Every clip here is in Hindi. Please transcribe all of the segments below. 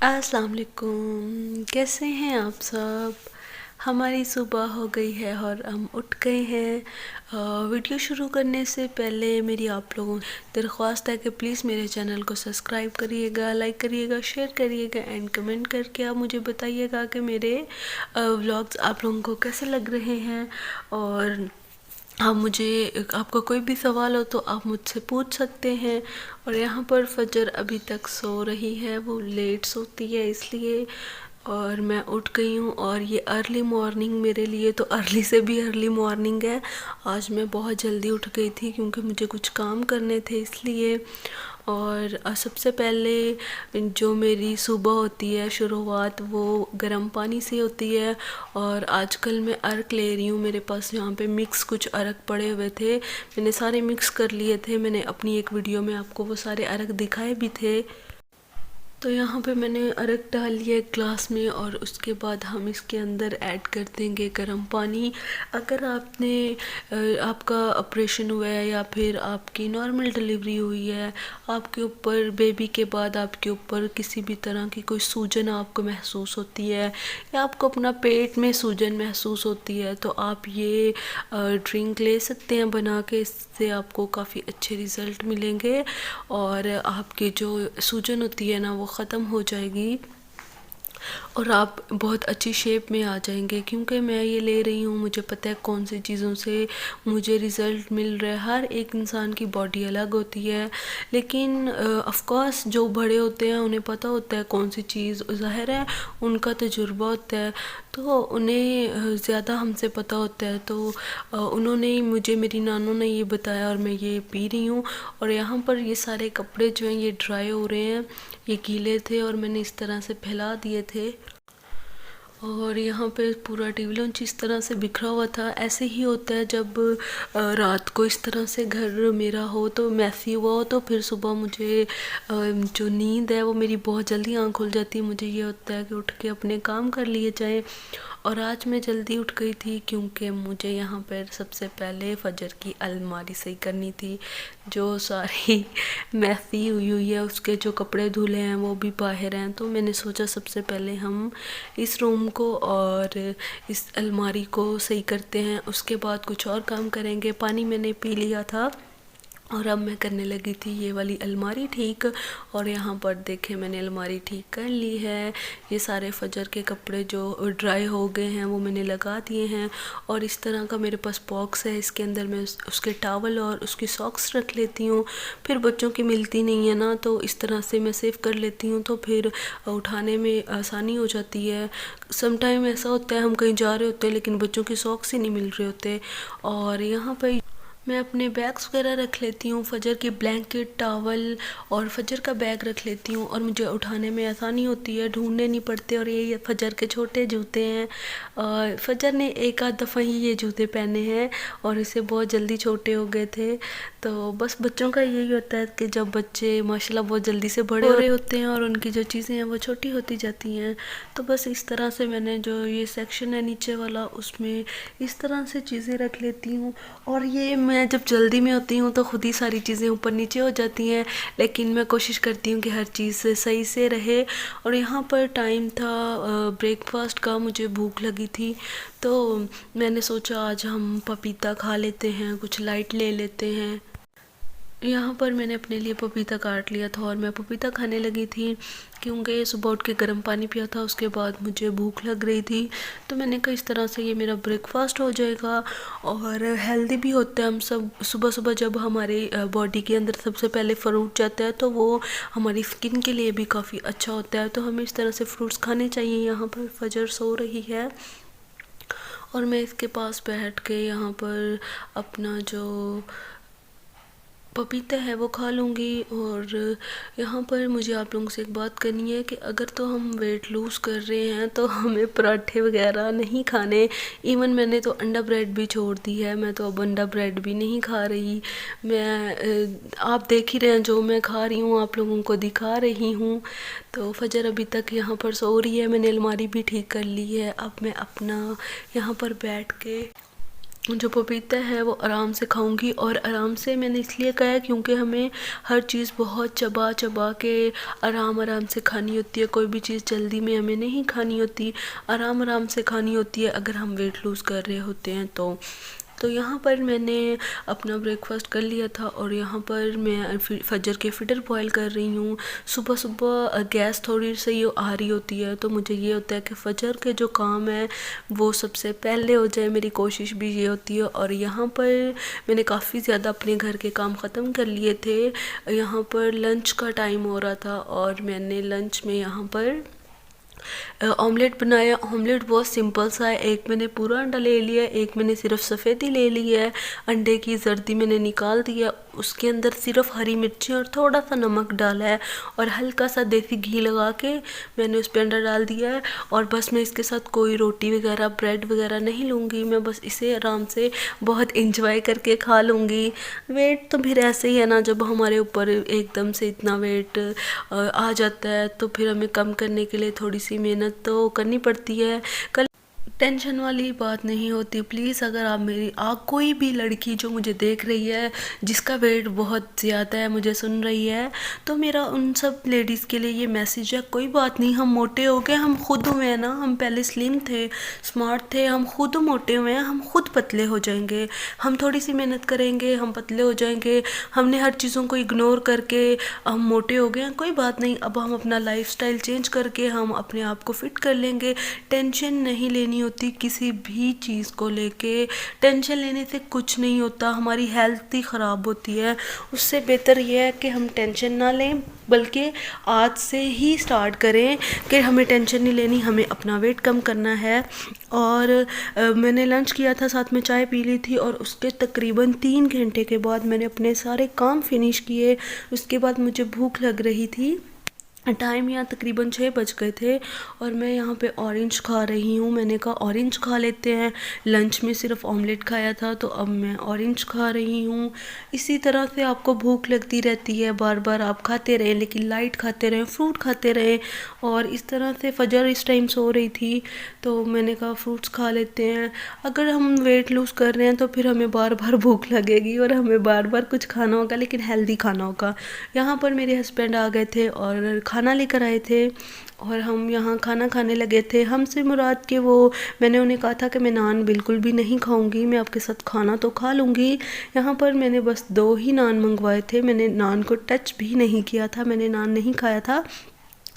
अस्सलाम वालेकुम, कैसे हैं आप सब। हमारी सुबह हो गई है और हम उठ गए हैं। वीडियो शुरू करने से पहले मेरी आप लोगों से दरख्वास्त है कि प्लीज़ मेरे चैनल को सब्सक्राइब करिएगा, लाइक करिएगा, शेयर करिएगा एंड कमेंट करके आप मुझे बताइएगा कि मेरे व्लॉग्स आप लोगों को कैसे लग रहे हैं। और आप मुझे आपका कोई भी सवाल हो तो आप मुझसे पूछ सकते हैं। और यहाँ पर फजर अभी तक सो रही है, वो लेट सोती है इसलिए। और मैं उठ गई हूँ और ये अर्ली मॉर्निंग मेरे लिए तो अर्ली से भी अर्ली मॉर्निंग है। आज मैं बहुत जल्दी उठ गई थी क्योंकि मुझे कुछ काम करने थे इसलिए। और सबसे पहले जो मेरी सुबह होती है शुरुआत वो गर्म पानी से होती है। और आजकल मैं अर्क ले रही हूँ, मेरे पास यहाँ पे मिक्स कुछ अर्क पड़े हुए थे, मैंने सारे मिक्स कर लिए थे। मैंने अपनी एक वीडियो में आपको वो सारे अर्क दिखाए भी थे। तो यहाँ पे मैंने अरक डाल लिया एक ग्लास में और उसके बाद हम इसके अंदर ऐड कर देंगे गर्म पानी। अगर आपने आपका ऑपरेशन हुआ है या फिर आपकी नॉर्मल डिलीवरी हुई है, आपके ऊपर बेबी के बाद आपके ऊपर किसी भी तरह की कोई सूजन आपको महसूस होती है या आपको अपना पेट में सूजन महसूस होती है तो आप ये ड्रिंक ले सकते हैं बना के। इससे आपको काफ़ी अच्छे रिज़ल्ट मिलेंगे और आपकी जो सूजन होती है ना वो ख़त्म हो जाएगी और आप बहुत अच्छी शेप में आ जाएंगे। क्योंकि मैं ये ले रही हूँ, मुझे पता है कौन सी चीज़ों से मुझे रिज़ल्ट मिल रहा है। हर एक इंसान की बॉडी अलग होती है, लेकिन ऑफ कोर्स जो बड़े होते हैं उन्हें पता होता है कौन सी चीज़, ज़ाहिर है उनका तजुर्बा होता है तो उन्हें ज़्यादा हमसे पता होता है। तो उन्होंने मुझे, मेरी नानों ने ये बताया और मैं ये पी रही हूँ। और यहाँ पर ये सारे कपड़े जो हैं ये ड्राई हो रहे हैं, ये गीले थे और मैंने इस तरह से फैला दिए थे। और यहाँ पे पूरा टेबल लंच इस तरह से बिखरा हुआ था। ऐसे ही होता है जब रात को इस तरह से घर मेरा हो तो मैसी हुआ हो तो फिर सुबह मुझे जो नींद है वो मेरी बहुत जल्दी आँख खुल जाती है। मुझे ये होता है कि उठ के अपने काम कर लिए जाएं। और आज मैं जल्दी उठ गई थी क्योंकि मुझे यहाँ पर सबसे पहले फजर की अलमारी सही करनी थी, जो सारी मैसी हुई है, उसके जो कपड़े धुले हैं वो भी बाहर हैं। तो मैंने सोचा सबसे पहले हम इस रूम को और इस अलमारी को सही करते हैं, उसके बाद कुछ और काम करेंगे। पानी मैंने पी लिया था और अब मैं करने लगी थी ये वाली अलमारी ठीक। और यहाँ पर देखें मैंने अलमारी ठीक कर ली है। ये सारे फजर के कपड़े जो ड्राई हो गए हैं वो मैंने लगा दिए हैं। और इस तरह का मेरे पास बॉक्स है, इसके अंदर मैं उसके टॉवल और उसकी सॉक्स रख लेती हूँ। फिर बच्चों की मिलती नहीं है ना, तो इस तरह से मैं सेव कर लेती हूँ तो फिर उठाने में आसानी हो जाती है। सम टाइम ऐसा होता है हम कहीं जा रहे होते हैं लेकिन बच्चों के सॉक्स ही नहीं मिल रहे होते। और यहाँ पर मैं अपने बैग्स वगैरह रख लेती हूँ, फजर की ब्लैंकेट, टॉवल और फजर का बैग रख लेती हूँ और मुझे उठाने में आसानी होती है, ढूंढने नहीं पड़ते। और ये फजर के छोटे जूते हैं और फजर ने एक आध दफ़ा ही ये जूते पहने हैं और इसे बहुत जल्दी छोटे हो गए थे। तो बस बच्चों का यही होता है कि जब बच्चे माशाल्लाह बहुत जल्दी से बड़े हो रहे होते हैं और उनकी जो चीज़ें हैं वो छोटी होती जाती हैं। तो बस इस तरह से मैंने जो ये सेक्शन है नीचे वाला उसमें इस तरह से चीज़ें रख लेती हूँ। और ये मैं जब जल्दी में होती हूँ तो खुद ही सारी चीज़ें ऊपर नीचे हो जाती हैं, लेकिन मैं कोशिश करती हूँ कि हर चीज़ सही से रहे। और यहाँ पर टाइम था ब्रेकफास्ट का, मुझे भूख लगी थी तो मैंने सोचा आज हम पपीता खा लेते हैं, कुछ लाइट ले लेते हैं। यहाँ पर मैंने अपने लिए पपीता काट लिया था और मैं पपीता खाने लगी थी क्योंकि सुबह उठ के गर्म पानी पिया था, उसके बाद मुझे भूख लग रही थी। तो मैंने कहा इस तरह से ये मेरा ब्रेकफास्ट हो जाएगा और हेल्दी भी होता है। हम सब सुबह सुबह जब हमारे बॉडी के अंदर सबसे पहले फ्रूट जाता है तो वो हमारी स्किन के लिए भी काफ़ी अच्छा होता है, तो हमें इस तरह से फ्रूट्स खाने चाहिए। यहाँ पर फजर सो रही है और मैं इसके पास बैठ के यहाँ पर अपना जो पपीता है वो खा लूँगी। और यहाँ पर मुझे आप लोगों से एक बात करनी है कि अगर तो हम वेट लूज़ कर रहे हैं तो हमें पराठे वगैरह नहीं खाने। इवन मैंने तो अंडा ब्रेड भी छोड़ दी है, मैं तो अब अंडा ब्रेड भी नहीं खा रही। आप देख ही रहे हैं जो मैं खा रही हूँ, आप लोगों को दिखा रही हूँ। तो फजर अभी तक यहाँ पर सो रही है, मैंने अलमारी भी ठीक कर ली है। अब मैं अपना यहाँ पर बैठ के जो पपीता है वो आराम से खाऊंगी। और आराम से मैंने इसलिए कहा है क्योंकि हमें हर चीज़ बहुत चबा चबा के आराम आराम से खानी होती है। कोई भी चीज़ जल्दी में हमें नहीं खानी होती, आराम आराम से खानी होती है अगर हम वेट लूज़ कर रहे होते हैं तो यहाँ पर मैंने अपना ब्रेकफास्ट कर लिया था और यहाँ पर मैं फजर के फिटर बॉयल कर रही हूँ। सुबह सुबह गैस थोड़ी सी आ रही होती है तो मुझे ये होता है कि फजर के जो काम है वो सबसे पहले हो जाए, मेरी कोशिश भी ये होती है। और यहाँ पर मैंने काफ़ी ज़्यादा अपने घर के काम ख़त्म कर लिए थे। यहाँ पर लंच का टाइम हो रहा था और मैंने लंच में यहाँ पर ऑमलेट बनाया। ऑमलेट बहुत सिंपल सा है, एक मैंने पूरा अंडा ले लिया, एक मैंने सिर्फ सफ़ेदी ले ली है। अंडे की जर्दी मैंने निकाल दिया, उसके अंदर सिर्फ हरी मिर्ची और थोड़ा सा नमक डाला है और हल्का सा देसी घी लगा के मैंने उस पर अंडा डाल दिया है। और बस मैं इसके साथ कोई रोटी वगैरह ब्रेड वगैरह नहीं लूँगी, मैं बस इसे आराम से बहुत इंजॉय करके खा लूँगी। वेट तो फिर ऐसे ही है ना, जब हमारे ऊपर एकदम से इतना वेट आ जाता है तो फिर हमें कम करने के लिए थोड़ी सी मेहनत तो करनी पड़ती है। कल टेंशन वाली बात नहीं होती। प्लीज़ अगर आप कोई भी लड़की जो मुझे देख रही है जिसका वेट बहुत ज़्यादा है, मुझे सुन रही है, तो मेरा उन सब लेडीज़ के लिए ये मैसेज है, कोई बात नहीं, हम मोटे हो गए, हम खुद हुए हैं ना, हम पहले स्लिम थे, स्मार्ट थे, हम खुद मोटे हुए हैं, हम खुद पतले हो जाएंगे। हम थोड़ी सी मेहनत करेंगे, हम पतले हो जाएंगे। हमने हर चीज़ों को इग्नोर करके हम मोटे हो गए हैं, कोई बात नहीं, अब हम अपना लाइफस्टाइल चेंज करके हम अपने आप को फिट कर लेंगे। टेंशन नहीं लेनी होती किसी भी चीज़ को लेके, टेंशन लेने से कुछ नहीं होता, हमारी हेल्थ ही ख़राब होती है। उससे बेहतर यह है कि हम टेंशन ना लें, बल्कि आज से ही स्टार्ट करें कि हमें टेंशन नहीं लेनी, हमें अपना वेट कम करना है। और मैंने लंच किया था, साथ में चाय पी ली थी और उसके तकरीबन 3 घंटे के बाद मैंने अपने सारे काम फिनिश किए। उसके बाद मुझे भूख लग रही थी, टाइम यहाँ तकरीबन 6 बज गए थे और मैं यहाँ पे ऑरेंज खा रही हूँ। मैंने कहा ऑरेंज खा लेते हैं, लंच में सिर्फ ऑमलेट खाया था तो अब मैं ऑरेंज खा रही हूँ। इसी तरह से आपको भूख लगती रहती है, बार बार आप खाते रहें, लेकिन लाइट खाते रहें, फ्रूट खाते रहें। और इस तरह से फजर इस टाइम सो रही थी तो मैंने कहा फ्रूट्स खा लेते हैं। अगर हम वेट लूज़ कर रहे हैं तो फिर हमें बार बार भूख लगेगी और हमें बार बार कुछ खाना होगा, लेकिन हेल्दी खाना होगा। यहाँ पर मेरे हस्बैंड आ गए थे और खाना लेकर आए थे और हम यहाँ खाना खाने लगे थे। हमसे मुराद के वो, मैंने उन्हें कहा था कि मैं नान बिल्कुल भी नहीं खाऊंगी, मैं आपके साथ खाना तो खा लूँगी। यहाँ पर मैंने बस 2 ही नान मंगवाए थे, मैंने नान को टच भी नहीं किया था, मैंने नान नहीं खाया था।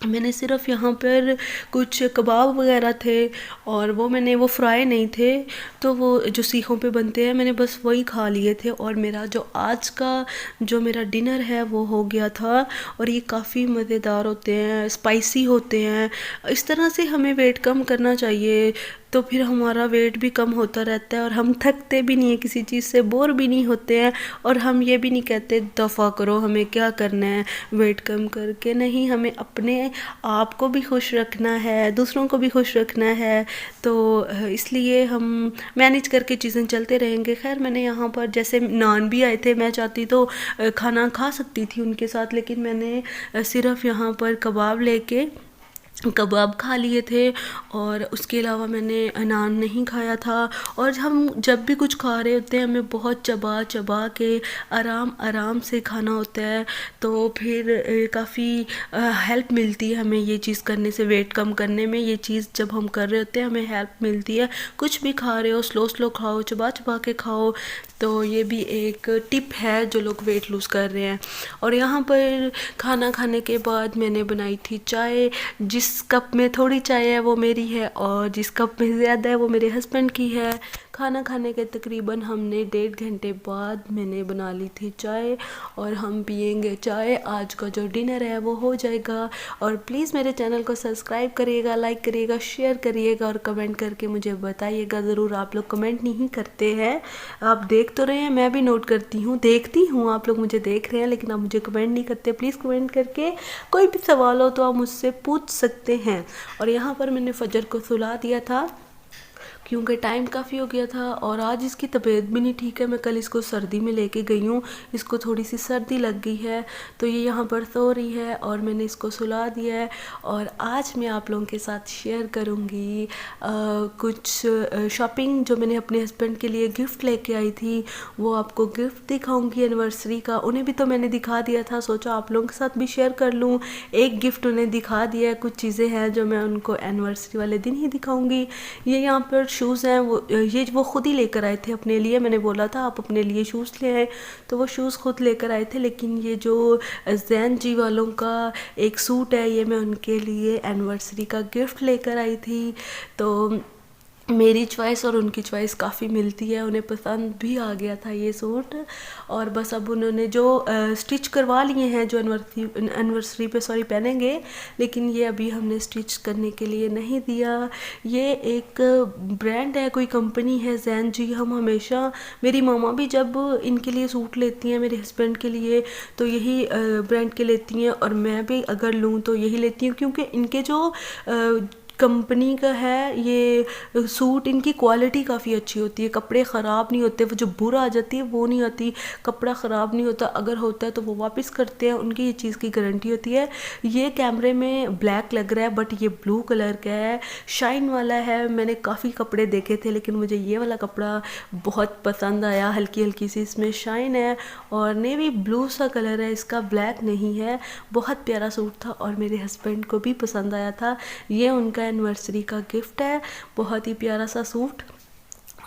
मैंने सिर्फ यहाँ पर कुछ कबाब वगैरह थे और वो फ्राई नहीं थे, तो वो जो सीखों पे बनते हैं, मैंने बस वही खा लिए थे। और मेरा जो आज का जो मेरा डिनर है वो हो गया था और ये काफ़ी मज़ेदार होते हैं, स्पाइसी होते हैं। इस तरह से हमें वेट कम करना चाहिए तो फिर हमारा वेट भी कम होता रहता है और हम थकते भी नहीं है, किसी चीज़ से बोर भी नहीं होते हैं। और हम ये भी नहीं कहते दफ़ा करो, हमें क्या करना है वेट कम करके, नहीं, हमें अपने आप को भी खुश रखना है, दूसरों को भी खुश रखना है। तो इसलिए हम मैनेज करके चीज़ें चलते रहेंगे। खैर मैंने यहाँ पर जैसे नान भी आए थे, मैं चाहती तो खाना खा सकती थी उनके साथ, लेकिन मैंने सिर्फ यहाँ पर कबाब खा लिए थे और उसके अलावा मैंने नान नहीं खाया था। और हम जब भी कुछ खा रहे होते हैं हमें बहुत चबा चबा के आराम आराम से खाना होता है, तो फिर काफ़ी हेल्प मिलती है हमें ये चीज़ करने से, वेट कम करने में। ये चीज़ जब हम कर रहे होते हैं हमें हेल्प मिलती है। कुछ भी खा रहे हो स्लो स्लो खाओ, चबा चबा के खाओ, तो ये भी एक टिप है जो लोग वेट लूज़ कर रहे हैं। और यहाँ पर खाना खाने के बाद मैंने बनाई थी चाय। जिस कप में थोड़ी चाय है वो मेरी है और जिस कप में ज़्यादा है वो मेरे हस्बैंड की है। खाना खाने के तकरीबन हमने 1.5 घंटे बाद मैंने बना ली थी चाय और हम पियेंगे चाय। आज का जो डिनर है वो हो जाएगा। और प्लीज़ मेरे चैनल को सब्सक्राइब करिएगा, लाइक करिएगा, शेयर करिएगा और कमेंट करके मुझे बताइएगा ज़रूर। आप लोग कमेंट नहीं करते हैं, आप देख तो रहे हैं, मैं भी नोट करती हूँ, देखती हूँ आप लोग मुझे देख रहे हैं, लेकिन आप मुझे कमेंट नहीं करते। प्लीज़ कमेंट करके कोई भी सवाल हो तो आप मुझसे पूछ सकते हैं। और यहाँ पर मैंने फजर को सुला दिया था क्योंकि टाइम काफ़ी हो गया था और आज इसकी तबीयत भी नहीं ठीक है। मैं कल इसको सर्दी में लेके गई हूँ, इसको थोड़ी सी सर्दी लग गई है, तो ये यहाँ पर सो रही है और मैंने इसको सुला दिया है। और आज मैं आप लोगों के साथ शेयर करूँगी कुछ शॉपिंग जो मैंने अपने हस्बैंड के लिए गिफ्ट लेके आई थी, वो आपको गिफ्ट दिखाऊंगी एनिवर्सरी का। उन्हें भी तो मैंने दिखा दिया था, सोचा आप लोगों के साथ भी शेयर कर लूँ। एक गिफ्ट उन्हें दिखा दिया है, कुछ चीज़ें हैं जो मैं उनको एनिवर्सरी वाले दिन ही दिखाऊंगी। ये यहाँ पर शूज़ हैं, वो खुद ही लेकर आए थे अपने लिए। मैंने बोला था आप अपने लिए शूज़ ले आए, तो वो शूज़ खुद लेकर आए थे। लेकिन ये जो जैन जी वालों का एक सूट है, ये मैं उनके लिए एनिवर्सरी का गिफ्ट लेकर आई थी। तो मेरी चॉइस और उनकी चॉइस काफ़ी मिलती है, उन्हें पसंद भी आ गया था ये सूट। और बस अब उन्होंने जो स्टिच करवा लिए हैं, जो एनिवर्सरी पे पहनेंगे, लेकिन ये अभी हमने स्टिच करने के लिए नहीं दिया। ये एक ब्रांड है, कोई कंपनी है जैन जी। हम हमेशा, मेरी मामा भी जब इनके लिए सूट लेती हैं मेरे हस्बैंड के लिए, तो यही ब्रांड के लेती हैं, और मैं भी अगर लूँ तो यही लेती हूँ, क्योंकि इनके जो कंपनी का है ये सूट, इनकी क्वालिटी काफ़ी अच्छी होती है, कपड़े ख़राब नहीं होते, वो जो बुर आ जाती है वो नहीं आती, कपड़ा ख़राब नहीं होता, अगर होता है तो वो वापस करते हैं, उनकी ये चीज़ की गारंटी होती है। ये कैमरे में ब्लैक लग रहा है बट ये ब्लू कलर का है, शाइन वाला है। मैंने काफ़ी कपड़े देखे थे लेकिन मुझे ये वाला कपड़ा बहुत पसंद आया, हल्की हल्की सी इसमें शाइन है और नेवी ब्लू सा कलर है इसका, ब्लैक नहीं है। बहुत प्यारा सूट था और मेरे हस्बैंड को भी पसंद आया था। ये उनका एनिवर्सरी का गिफ्ट है, बहुत ही प्यारा सा सूट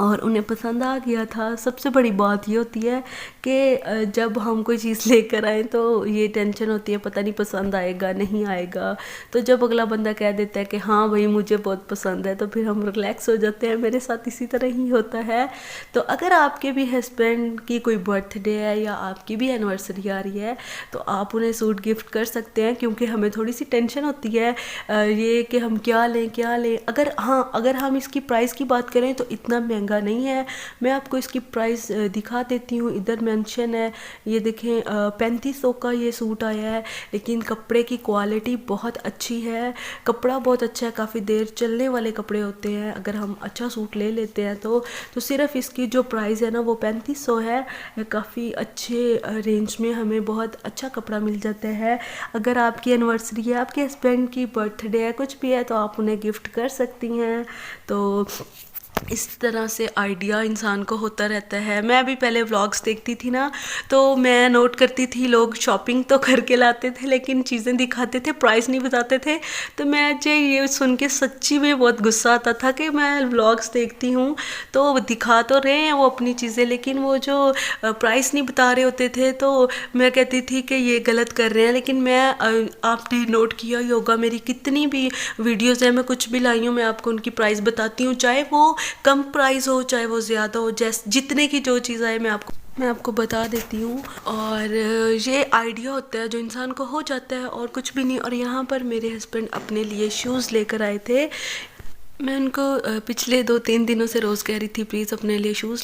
और उन्हें पसंद आ गया था। सबसे बड़ी बात ये होती है कि जब हम कोई चीज़ लेकर आए तो ये टेंशन होती है पता नहीं पसंद आएगा नहीं आएगा, तो जब अगला बंदा कह देता है कि हाँ भाई मुझे बहुत पसंद है, तो फिर हम रिलैक्स हो जाते हैं। मेरे साथ इसी तरह ही होता है। तो अगर आपके भी हस्बैंड की कोई बर्थडे है या आपकी भी एनिवर्सरी आ रही है, तो आप उन्हें सूट गिफ्ट कर सकते हैं, क्योंकि हमें थोड़ी सी टेंशन होती है ये कि हम क्या लें। अगर हम इसकी प्राइस की बात करें तो इतना महंगा नहीं है। मैं आपको इसकी प्राइस दिखा देती हूँ, इधर मेंशन है, ये देखें 3500 का ये सूट आया है। लेकिन कपड़े की क्वालिटी बहुत अच्छी है, कपड़ा बहुत अच्छा है, काफ़ी देर चलने वाले कपड़े होते हैं अगर हम अच्छा सूट ले लेते हैं तो सिर्फ इसकी जो प्राइस है ना वो 3500 है। काफ़ी अच्छे रेंज में हमें बहुत अच्छा कपड़ा मिल जाता है। अगर आपकी एनिवर्सरी है, आपके हस्बैंड की बर्थडे है, कुछ भी है, तो आप उन्हें गिफ्ट कर सकती हैं। तो इस तरह से आइडिया इंसान को होता रहता है। मैं भी पहले व्लॉग्स देखती थी ना, तो मैं नोट करती थी लोग शॉपिंग तो करके लाते थे लेकिन चीज़ें दिखाते थे, प्राइस नहीं बताते थे। तो मैं जो ये सुन के सच्ची में बहुत गुस्सा आता था कि मैं व्लॉग्स देखती हूँ तो दिखा तो रहे हैं वो अपनी चीज़ें, लेकिन वो जो प्राइस नहीं बता रहे होते थे, तो मैं कहती थी कि ये गलत कर रहे हैं। लेकिन मैं आपने नोट किया ही होगा, मेरी कितनी भी वीडियोज़ हैं, मैं कुछ भी लाई हूँ, मैं आपको उनकी प्राइस बताती हूँ, चाहे वो कम प्राइस हो चाहे वो ज़्यादा हो, जैसे जितने की जो चीज़ आए मैं आपको बता देती हूँ। और ये आइडिया होता है जो इंसान को हो जाता है और कुछ भी नहीं। और यहाँ पर मेरे हस्बैंड अपने लिए शूज़ लेकर आए थे। मैं उनको पिछले 2-3 दिनों से रोज़ कह रही थी प्लीज़ अपने लिए शूज़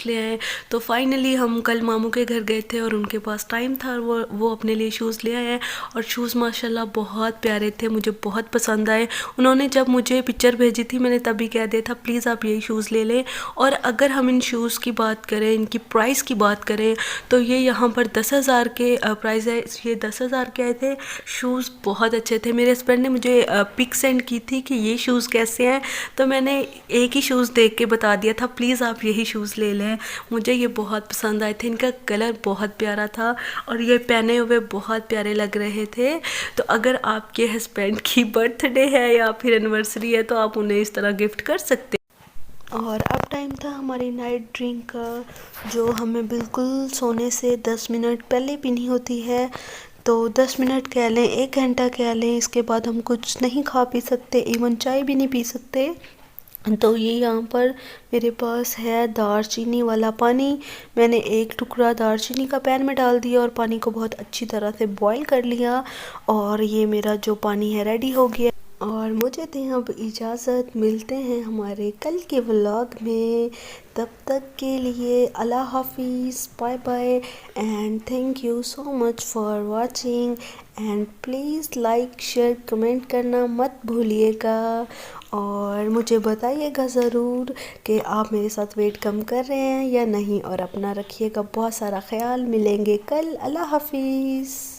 ले आए। तो फाइनली हम कल मामू के घर गए थे और उनके पास टाइम था, और वो अपने लिए शूज़ ले आए हैं। और शूज़ माशाल्लाह बहुत प्यारे थे, मुझे बहुत पसंद आए। उन्होंने जब मुझे पिक्चर भेजी थी मैंने तभी कह दिया था प्लीज़ आप यही शूज़ ले लें। और अगर हम इन शूज़ की बात करें, इनकी प्राइस की बात करें, तो ये यहाँ पर 10,000 के प्राइस है। ये 10,000 के आए थे। शूज़ बहुत अच्छे थे। मेरे हस्बैंड ने मुझे पिक सेंड की थी कि ये शूज़ कैसे हैं, तो मैंने एक ही शूज़ देख के बता दिया था प्लीज़ आप यही शूज़ ले लें। मुझे ये बहुत पसंद आए थे, इनका कलर बहुत प्यारा था और ये पहने हुए बहुत प्यारे लग रहे थे। तो अगर आपके हस्बैंड की बर्थडे है या फिर एनिवर्सरी है तो आप उन्हें इस तरह गिफ्ट कर सकते हैं। और अब टाइम था हमारी नाइट ड्रिंक का, जो हमें बिल्कुल सोने से 10 मिनट पहले पीनी होती है। तो 10 मिनट कह लें, 1 घंटा कह लें, इसके बाद हम कुछ नहीं खा पी सकते, इवन चाय भी नहीं पी सकते। तो ये यहाँ पर मेरे पास है दालचीनी वाला पानी। मैंने एक टुकड़ा दालचीनी का पैन में डाल दिया और पानी को बहुत अच्छी तरह से बॉईल कर लिया और ये मेरा जो पानी है रेडी हो गया। और मुझे दें अब इजाज़त, मिलते हैं हमारे कल के व्लॉग में। तब तक के लिए अल्लाह हाफिज़, bye bye and thank you so much for watching and please like share comment करना मत भूलिएगा। और मुझे बताइएगा ज़रूर कि आप मेरे साथ वेट कम कर रहे हैं या नहीं। और अपना रखिएगा बहुत सारा ख्याल, मिलेंगे कल। अल्लाह हाफिज़।